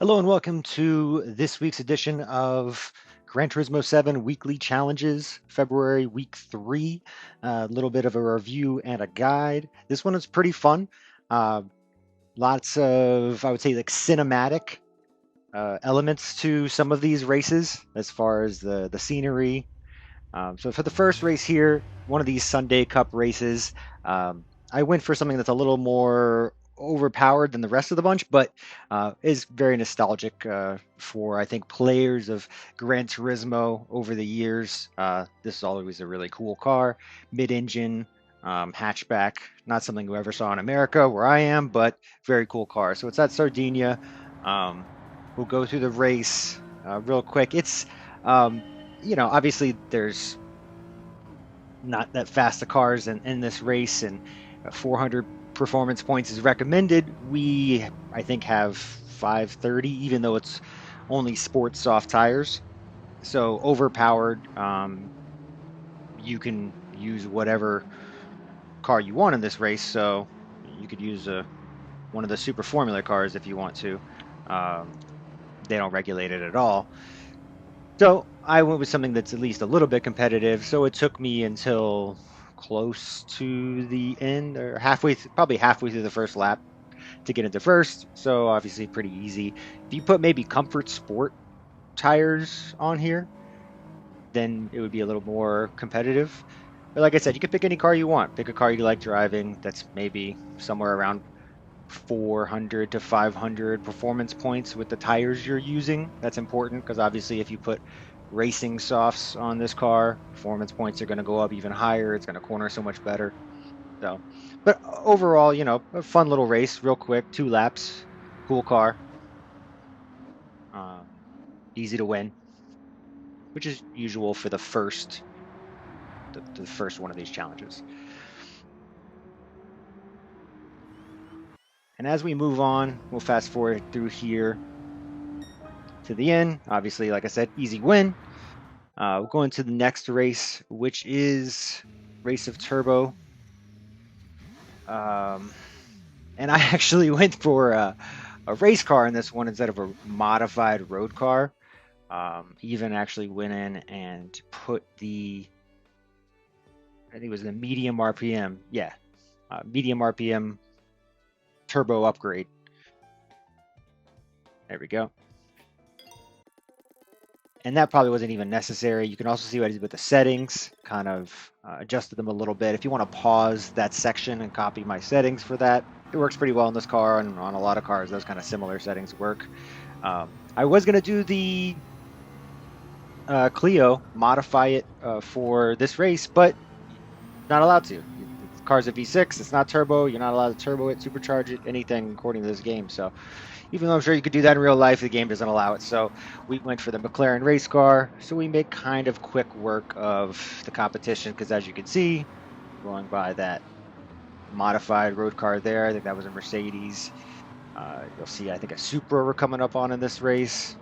Hello and welcome to this week's edition of Gran Turismo 7 Weekly Challenges, February week 3. A little bit of a review and a guide. This one is pretty fun. Uh, Lots of, I would say, like cinematic elements to some of these races as far as the scenery. So for the first race here, one of these Sunday Cup races, um, I went for something that's a little more overpowered than the rest of the bunch, but is very nostalgic for, I think, players of Gran Turismo over the years. This is always a really cool car, mid-engine, hatchback. Not something we ever saw in America where I am, but very cool car. So it's at Sardinia. Um, we'll go through the race real quick. It's obviously there's not that fast of cars in this race, and 400 performance points is recommended. We, I think, have 530, even though it's only sports soft tires. So overpowered. You can use whatever car you want in this race. So you could use one of the super formula cars if you want to. They don't regulate it at all. So I went with something that's at least a little bit competitive. So it took me until close to the end, or probably halfway through the first lap to get into first. So obviously pretty easy. If you put maybe comfort sport tires on here, then it would be a little more competitive. But like I said, you can pick any car you want. Pick a car you like driving that's maybe somewhere around 400 to 500 performance points with the tires you're using. That's important because obviously if you put racing softs on this car, performance points are going to go up even higher. It's going to corner so much better. So, but overall, a fun little race, real quick, 2 laps, cool car, uh, easy to win, which is usual for the first one of these challenges. And as we move on, we'll fast forward through here to the end. Obviously, like I said, easy win. We'll go into the next race, which is Race of Turbo. Um, and I actually went for a race car in this one instead of a modified road car. Even actually went in and put I think it was the medium RPM. Yeah, medium RPM turbo upgrade. There we go. And that probably wasn't even necessary. You can also see what I did with the settings, kind of adjusted them a little bit. If you want to pause that section and copy my settings for that, it works pretty well in this car, and on a lot of cars, those kind of similar settings work. I was going to do the Clio, modify it for this race, but not allowed to. The car's a V6, it's not turbo, you're not allowed to turbo it, supercharge it, anything according to this game. So even though I'm sure you could do that in real life, the game doesn't allow it. So we went for the McLaren race car. So we made kind of quick work of the competition because, as you can see, going by that modified road car there, I think that was a Mercedes. You'll see, I think, a Supra we're coming up on in this race.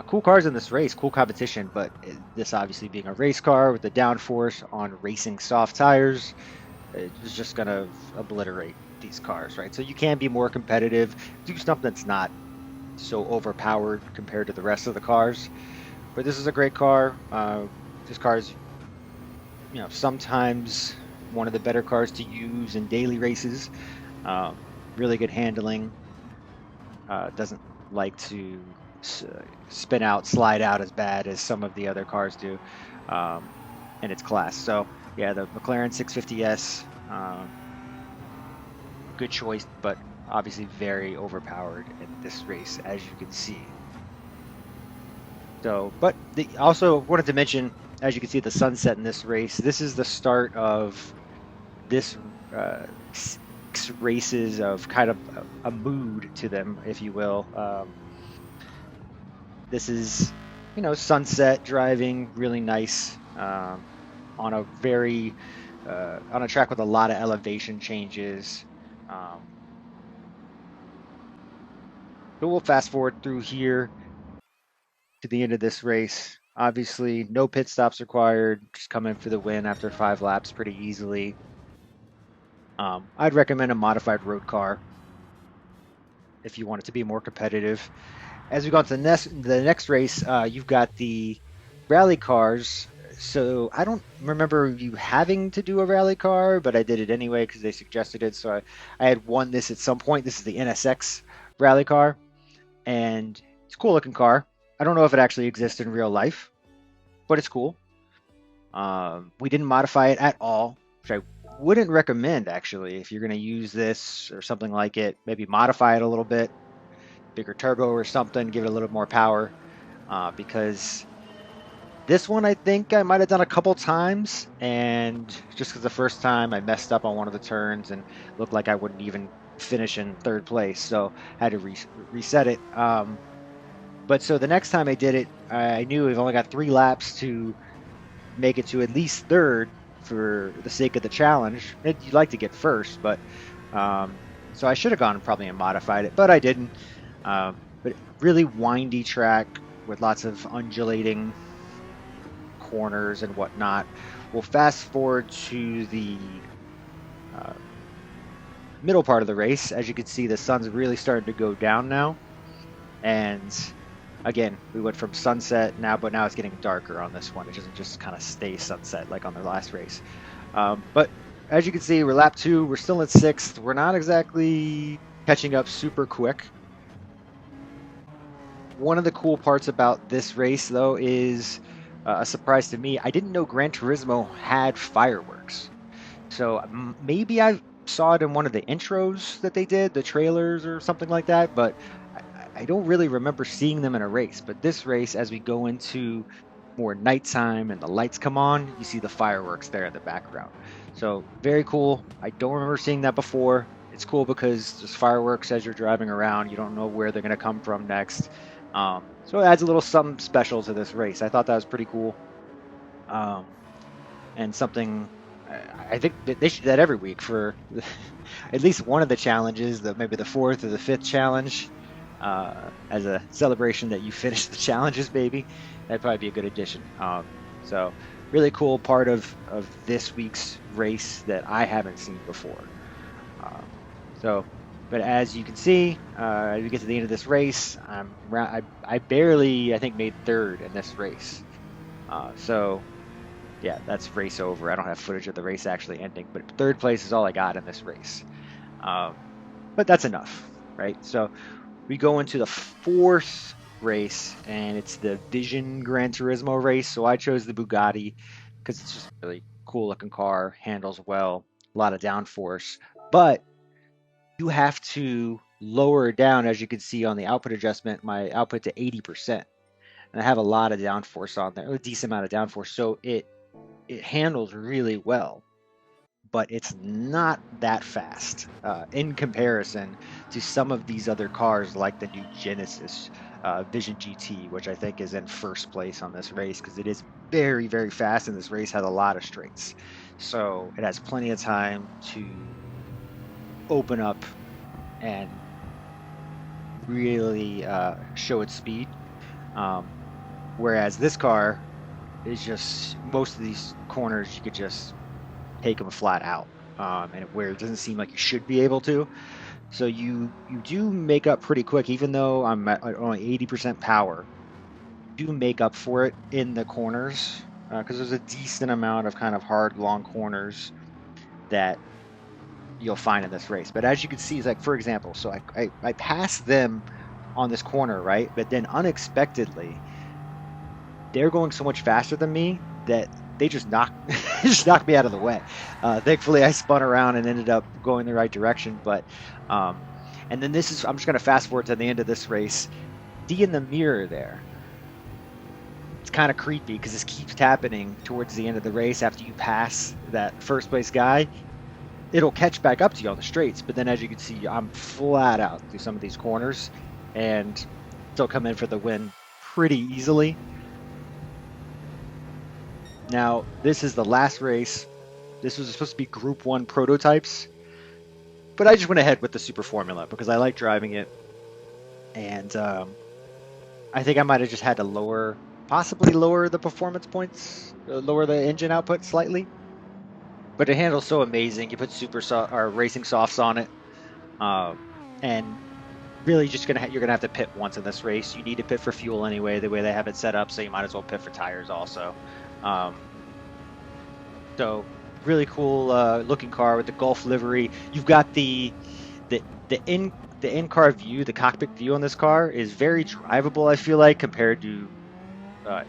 Cool cars in this race, cool competition, but this obviously being a race car with the downforce on racing soft tires, it's just going to obliterate these cars, right? So you can be more competitive, do something that's not so overpowered compared to the rest of the cars. But this is a great car. This car is, sometimes one of the better cars to use in daily races. Really good handling. Doesn't like to spin out, slide out as bad as some of the other cars do in its class. So yeah, the McLaren 650S, good choice, but obviously very overpowered in this race, as you can see. So, but also wanted to mention, as you can see, the sunset in this race. This is the start of this 6 races of kind of a mood to them, if you will. This is, sunset driving, really nice on a very on a track with a lot of elevation changes. But we'll fast forward through here to the end of this race. Obviously, no pit stops required. Just come in for the win after 5 laps pretty easily. I'd recommend a modified road car. if you want it to be more competitive. As we go on to the next race, you've got the rally cars. So I don't remember you having to do a rally car, but I did it anyway because they suggested it. So I had won this at some point. This is the NSX rally car, and it's a cool looking car. I don't know if it actually exists in real life, but it's cool. We didn't modify it at all, which I wouldn't recommend actually. If you're going to use this or something like it, maybe modify it a little bit, bigger turbo or something, give it a little more power. Because this one I think I might have done a couple times, and just because the first time I messed up on one of the turns and looked like I wouldn't even finish in third place, so I had to reset it. But so the next time I did it, I knew I've only got 3 laps to make it to at least third for the sake of the challenge. You'd like to get first, but so I should have gone probably and modified it, but I didn't. But really windy track with lots of undulating corners and whatnot. We'll fast forward to the middle part of the race. As you can see, the sun's really starting to go down now. And again, we went from sunset now, but now it's getting darker on this one. It doesn't just kind of stay sunset like on the last race. But as you can see, we're lap 2. We're still in 6th. We're not exactly catching up super quick. One of the cool parts about this race, though, is a surprise to me. I didn't know Gran Turismo had fireworks. So maybe I saw it in one of the intros that they did, the trailers or something like that, but I don't really remember seeing them in a race. But this race, as we go into more nighttime and the lights come on, you see the fireworks there in the background. So very cool. I don't remember seeing that before. It's cool because there's fireworks as you're driving around. You don't know where they're going to come from next. So it adds a little something special to this race. I thought that was pretty cool. And something I think that they should do that every week for at least one of the challenges, maybe the 4th or the 5th challenge, as a celebration that you finished the challenges, baby. That'd probably be a good addition. So really cool part of this week's race that I haven't seen before. But as you can see, as we get to the end of this race, I barely, I think, made 3rd in this race. So yeah, that's race over. I don't have footage of the race actually ending, but 3rd place is all I got in this race. But that's enough, right? So we go into the 4th race, and it's the Vision Gran Turismo race. So I chose the Bugatti because it's just a really cool looking car, handles well, a lot of downforce, but you have to lower it down. As you can see on the output adjustment, my output to 80%. And I have a lot of downforce on there, a decent amount of downforce. So it handles really well, but it's not that fast in comparison to some of these other cars like the new Genesis Vision GT, which I think is in 1st place on this race because it is very, very fast, and this race has a lot of straights. So it has plenty of time to open up and really show its speed. Whereas this car is just, most of these corners you could just take them flat out, and where it doesn't seem like you should be able to. So you do make up pretty quick, even though I'm at only 80% power. You do make up for it in the corners because there's a decent amount of kind of hard, long corners that you'll find in this race. But as you can see, it's like, for example, so I passed them on this corner, right? But then unexpectedly, they're going so much faster than me that they just knocked me out of the way. Thankfully, I spun around and ended up going the right direction. But and then I'm just going to fast forward to the end of this race. See in the mirror there, it's kind of creepy because this keeps happening towards the end of the race. After you pass that 1st place guy, it'll catch back up to you on the straights. But then, as you can see, I'm flat out through some of these corners and still come in for the win pretty easily. Now, this is the last race. This was supposed to be Group 1 prototypes, but I just went ahead with the Super Formula because I like driving it. And I think I might have just had to possibly lower the performance points, lower the engine output slightly. But it handles so amazing. You put racing softs on it, and really just you're gonna have to pit once in this race. You need to pit for fuel anyway, the way they have it set up, so you might as well pit for tires also. Um, so really cool looking car with the Gulf livery. You've got the the in the in-car view, the cockpit view on this car is very drivable, I feel like, compared to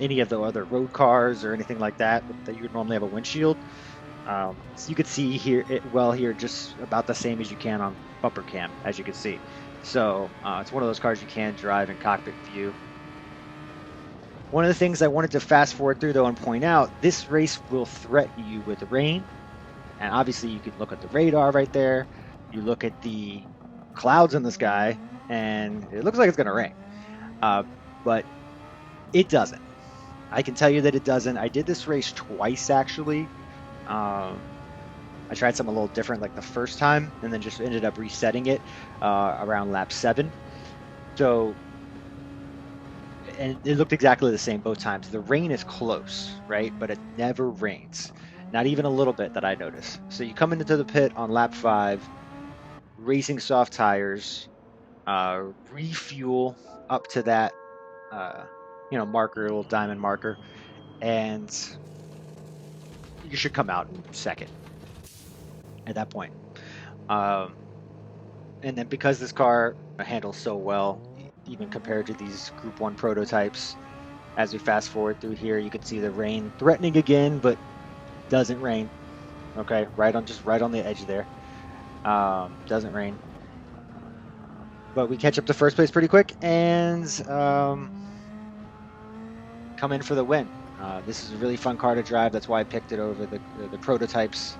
any of the other road cars or anything like that that you would normally have a windshield. So you could see here it well here just about the same as you can on bumper cam, as you can see. So it's one of those cars you can drive in cockpit view. One of the things I wanted to fast forward through though and point out, this race will threaten you with rain. And obviously you can look at the radar right there. You look at the clouds in the sky and it looks like it's going to rain. But it doesn't. I can tell you that it doesn't. I did this race twice actually. I tried something a little different like the first time and then just ended up resetting it around lap 7. So, and it looked exactly the same both times. The rain is close, right? But it never rains. Not even a little bit that I noticed. So you come into the pit on lap 5, racing soft tires, refuel up to that, marker, little diamond marker, and you should come out in second at that point. And then because this car handles so well, even compared to these Group 1 prototypes, as we fast forward through here, you can see the rain threatening again, but doesn't rain. Okay, just right on the edge there. Doesn't rain. But we catch up to first place pretty quick and come in for the win. This is a really fun car to drive. That's why I picked it over the prototypes.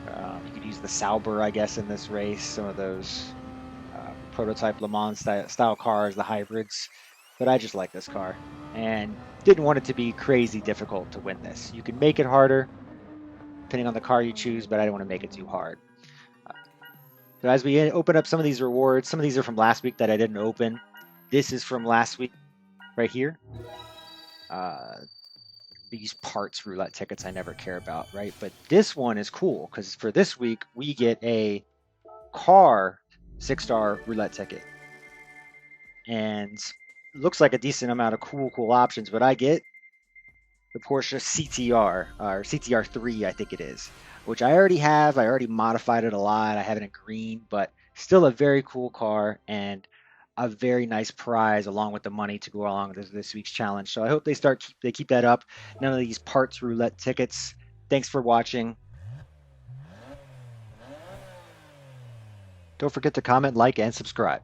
You could use the Sauber, I guess, in this race. Some of those prototype Le Mans style cars, the hybrids. But I just like this car and didn't want it to be crazy difficult to win this. You can make it harder depending on the car you choose, but I don't want to make it too hard. So as we open up some of these rewards, some of these are from last week that I didn't open. This is from last week right here. These parts roulette tickets I never care about, right? But this one is cool because for this week, we get a car 6-star roulette ticket. And it looks like a decent amount of cool options, but I get the Porsche CTR, or CTR3, I think it is, which I already have. I already modified it a lot. I have it in green, but still a very cool car and a very nice prize along with the money to go along with this week's challenge. So I hope they keep that up. None of these parts roulette tickets. Thanks for watching. Don't forget to comment, like, and subscribe.